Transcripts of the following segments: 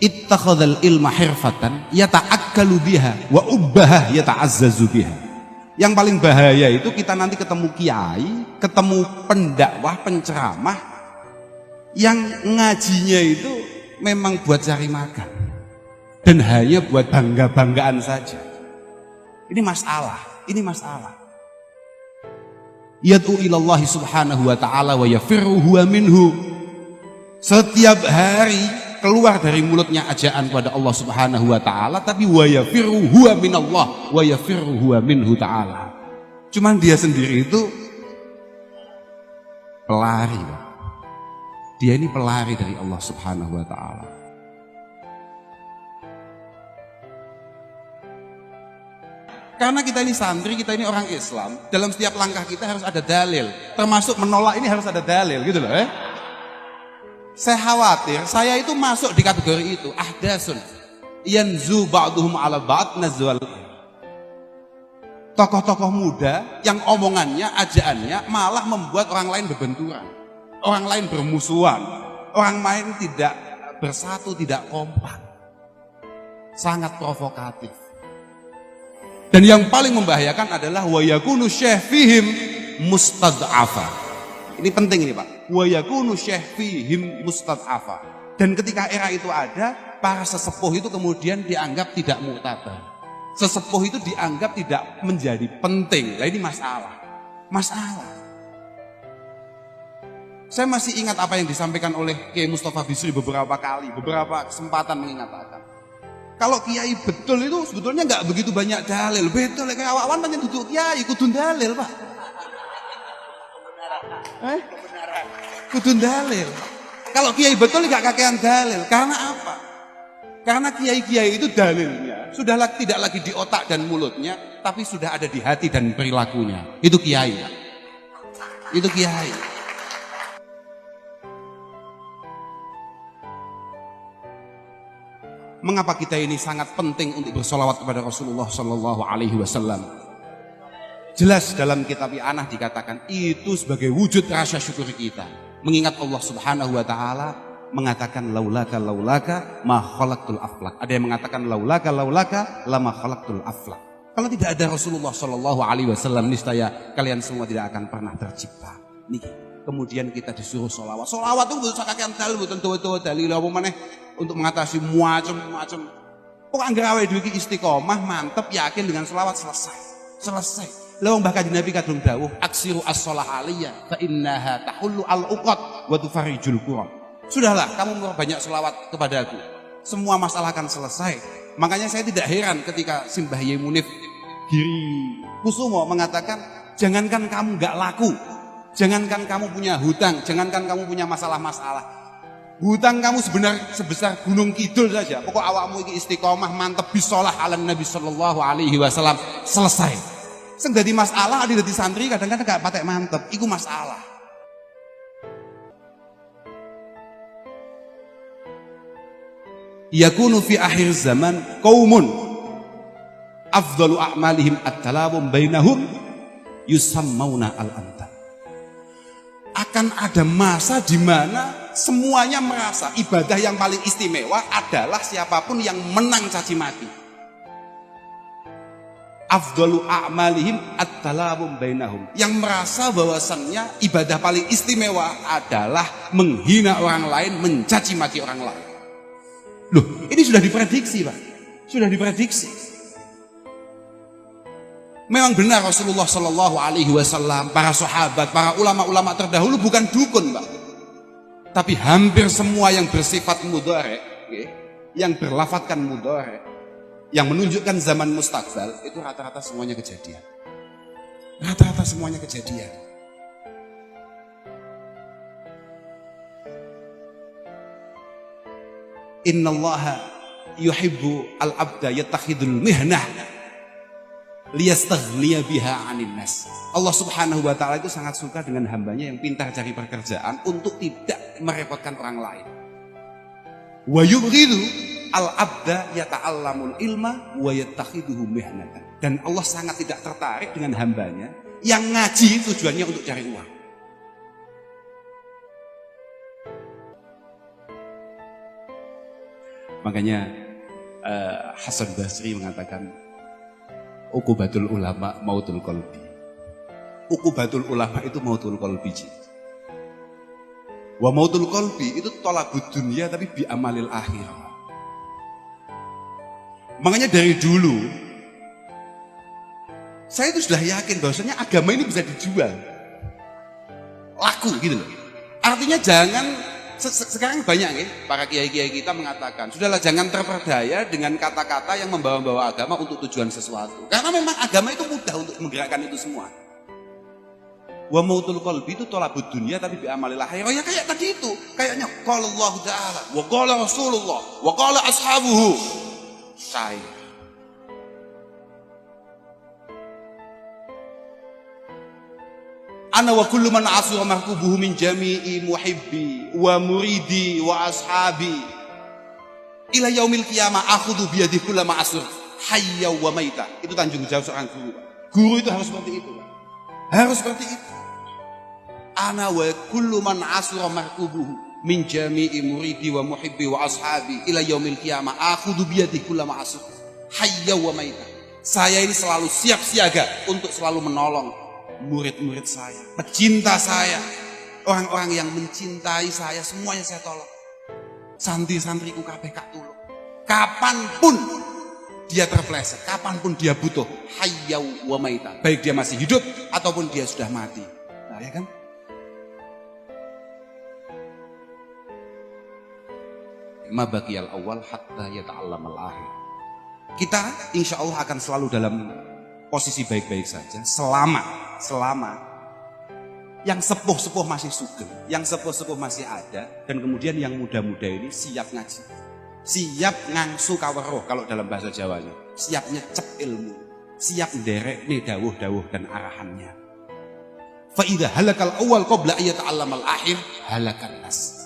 ittakhadhal ilma hirfatan yata'akkalu biha wa ubbahah yata'azzazu biha. Yang paling bahaya itu kita nanti ketemu kiai, ketemu pendakwah, penceramah yang ngajinya itu memang buat cari makan dan hanya buat bangga-banggaan saja. Ini masalah. Yad'u ilallahi subhanahu wa ta'ala wa yafirru huwa minhu. Setiap hari keluar dari mulutnya ajaan kepada Allah subhanahu wa ta'ala, tapi wa yafirru huwa minallah wa yafirru huwa minhu ta'ala. Cuman dia sendiri itu pelari. Dia ini pelari dari Allah subhanahu wa ta'ala. Karena kita ini santri, kita ini orang Islam, dalam setiap langkah kita harus ada dalil. Termasuk menolak ini harus ada dalil, gitu loh. Saya khawatir, saya itu masuk di kategori itu. Ahdasun yanzu ba'duhum ala ba'd nazwal. Tokoh-tokoh muda yang omongannya, ajaannya malah membuat orang lain berbenturan. Orang lain bermusuhan. Orang lain tidak bersatu, tidak kompak. Sangat provokatif. Dan yang paling membahayakan adalah wa yakunu syekh fihim mustad'afa. Ini penting ini Pak. Wa yakunu syekh fihim mustad'afa. Dan ketika era itu ada, para sesepuh itu kemudian dianggap tidak mu'tabar. Sesepuh itu dianggap tidak menjadi penting. Nah ini masalah. Saya masih ingat apa yang disampaikan oleh Kiai Mustafa Bisri beberapa kali, beberapa kesempatan mengatakan. Kalau kiai betul itu sebetulnya nggak begitu banyak dalil. Betul, kayak awan banyak duduk kiai, kudun dalil Pak. Kudun dalil. Kalau kiai betul nggak kakean dalil. Karena apa? Karena kiai-kiai itu dalilnya sudah tidak lagi di otak dan mulutnya, tapi sudah ada di hati dan perilakunya. Itu kiai. Itu kiai. Mengapa kita ini sangat penting untuk bersolawat kepada Rasulullah Sallallahu Alaihi Wasallam? Jelas dalam kitab I'anah dikatakan itu sebagai wujud rasa syukur kita, mengingat Allah Subhanahu Wa Taala mengatakan laulaka ma khalaqtul aflak. Ada yang mengatakan laulaka lama khalaqtul aflak. Kalau tidak ada Rasulullah Sallallahu Alaihi Wasallam, niscaya kalian semua tidak akan pernah tercipta. Nih. Kemudian kita disuruh solawat. Solawat itu bukan kakean dalil, bukan dalil apa maneh untuk mengatasi macam-macam. Kok anggere awake dhewe iki istiqomah, mantep, yakin dengan solawat selesai. Lawang bahkan Nabi kadung dawuh, aksiru as-shalah aliyya fa innaha tahullu al-uqad wa tufarijul qura. Sudahlah, kamu banyak solawat kepadaku. Semua masalah akan selesai. Makanya saya tidak heran ketika Simbah Yai Munif Giri Kusumo mengatakan, jangankan kamu gak laku, jangankan kamu punya hutang, jangankan kamu punya masalah-masalah. Hutang kamu sebesar gunung kidul saja. Pokok awakmu iki istiqomah, mantep bisolah ala Nabi Sallallahu Alaihi Wasallam, selesai. Sing dadi masalah, ada dadi santri kadang-kadang gak patek mantep, iku masalah. Yakunu fi akhir zaman qaumun afdalu a'malihim at-talawum bainahum yusammauna al-anta. Akan ada masa di mana semuanya merasa ibadah yang paling istimewa adalah siapapun yang menang caci maki. Afdalu a'malihim at-talawum bainahum. Yang merasa bahwasannya ibadah paling istimewa adalah menghina orang lain, mencaci maki orang lain. Loh, ini sudah diprediksi Pak. Sudah diprediksi. Memang benar Rasulullah Sallallahu Alaihi Wasallam, para sahabat, para ulama-ulama terdahulu bukan dukun Pak. Tapi hampir semua yang bersifat mudhari, yang berlafatkan mudhari, yang menunjukkan zaman mustakbal, itu rata-rata semuanya kejadian. Rata-rata semuanya kejadian. Innallaha yuhibbu al-abda yattakhidul mihnah liyastaghniya biha 'anil nas. Allah Subhanahu wa taala itu sangat suka dengan hambanya yang pintar cari pekerjaan untuk tidak merepotkan orang lain. Wa yubghidu al-abda yata'allamul ilma wa yattakhiduhu mihnatan. Dan Allah sangat tidak tertarik dengan hambanya yang ngaji tujuannya untuk cari uang. Makanya Hasan Basri mengatakan uqubatul ulama mautul qalbi. Uqubatul ulama itu mautul qalbi. Wa mautul qalbi itu tolabud dunia tapi bi amalil akhirah. Makanya dari dulu saya itu sudah yakin bahwasanya agama ini bisa dijual. Laku gitu loh. Artinya jangan sekarang banyak ya para kiai-kiai kita mengatakan, sudahlah jangan terperdaya dengan kata-kata yang membawa-bawa agama untuk tujuan sesuatu. Karena memang agama itu mudah untuk menggerakkan itu semua. Wa mautul qalbi itu tolabud dunia tapi bi amalil akhirah. Ya kayak tadi itu, kayaknya qala Allah Ta'ala, wa qala Rasulullah, wa qala ashabuhu. Saya ana wa kullu man asura mahkubuhu min jami'i muhibbi wa muridi wa ashabi ila yaumil qiyamah akhudhu biyadi kulla ma asur hayya wa maita. Itu tanggung jawab seorang guru. Guru itu harus seperti itu. Harus seperti itu. Ana wa kullu man asura mahkubuhu min jami'i muridi wa muhibbi wa ashabi ila yaumil qiyamah akhudhu biyadi kulla ma asur hayya wa maita. Saya ini selalu siap siaga untuk selalu menolong murid-murid saya, pecinta saya, orang-orang yang mencintai saya, semuanya saya tolong. Santri-santriku kabeh kak tulung. Kapanpun dia terpleset, kapanpun dia butuh, hayyau wa maita. Baik dia masih hidup ataupun dia sudah mati. Nah, ya kan? Ma baqiyal awal hatta yata'allamal akhir. Kita insya Allah akan selalu dalam posisi baik-baik saja selama yang sepuh-sepuh masih sugeng, yang sepuh-sepuh masih ada, dan kemudian yang muda-muda ini siap ngaji, siap ngangsu kaweruh kalau dalam bahasa Jawanya, siap nyecep ilmu, siap nderek nih dawuh-dawuh dan arahannya. Fa idza halakal awal qabla ayata'allamal akhir halakan nas.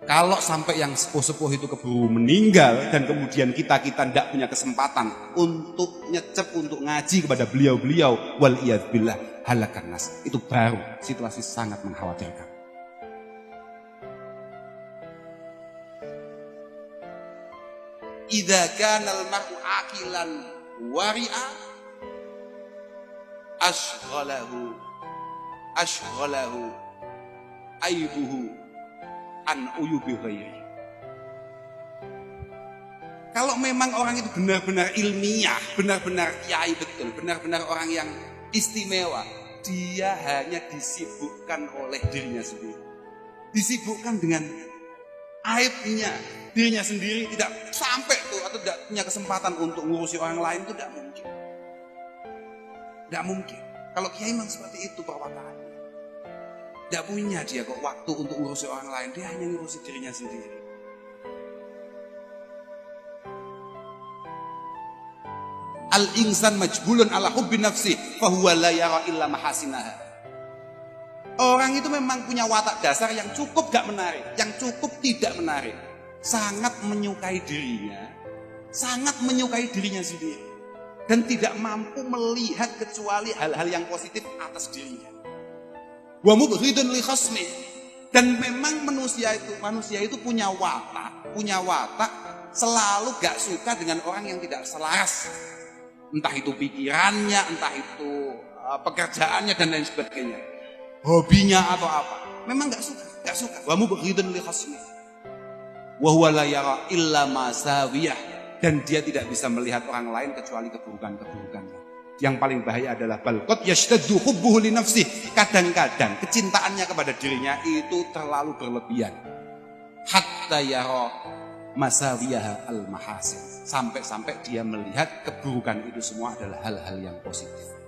Kalau sampai yang sepuh-sepuh itu keburu meninggal dan kemudian kita tidak punya kesempatan untuk nyecep, untuk ngaji kepada beliau-beliau, wal iyad billah halakan nas. Itu baru situasi sangat mengkhawatirkan. Idza kana al-mar'u aqilan wari'a ashghalahu aibuhu an uyubi ghairi. Kalau memang orang itu benar-benar ilmiah, benar-benar kiai betul, benar-benar orang yang istimewa, dia hanya disibukkan oleh dirinya sendiri. Disibukkan dengan aibnya dirinya sendiri, tidak sampai tuh atau tidak punya kesempatan untuk ngurusi orang lain, itu tidak mungkin. Tidak mungkin. Kalau kiai memang seperti itu perwataannya. Tidak punya dia kok waktu untuk ngurusi orang lain, dia hanya ngurusi dirinya sendiri. Al-insan majbulun ala hubbi nafsi fahuwa la yara illa mahasinaha. Orang itu memang punya watak dasar yang cukup gak menarik, yang cukup tidak menarik. Sangat menyukai dirinya, sangat menyukai dirinya sendiri, dan tidak mampu melihat kecuali hal-hal yang positif atas dirinya. Wa mubghidun li khasmi. Dan memang manusia itu punya watak selalu gak suka dengan orang yang tidak selaras. Entah itu pikirannya, entah itu pekerjaannya dan lain sebagainya. Hobinya atau apa. Memang gak suka. Wa mubghidun li khasmi. Wa huwa la yara illa masawiyah. Dan dia tidak bisa melihat orang lain kecuali keburukan-keburukannya. Yang paling bahaya adalah balqat yashtaddu hubbuhu li nafsihi. Kadang-kadang kecintaannya kepada dirinya itu terlalu berlebihan. Hatta yara masawiyaha al-mahasin. Sampai-sampai dia melihat keburukan itu semua adalah hal-hal yang positif.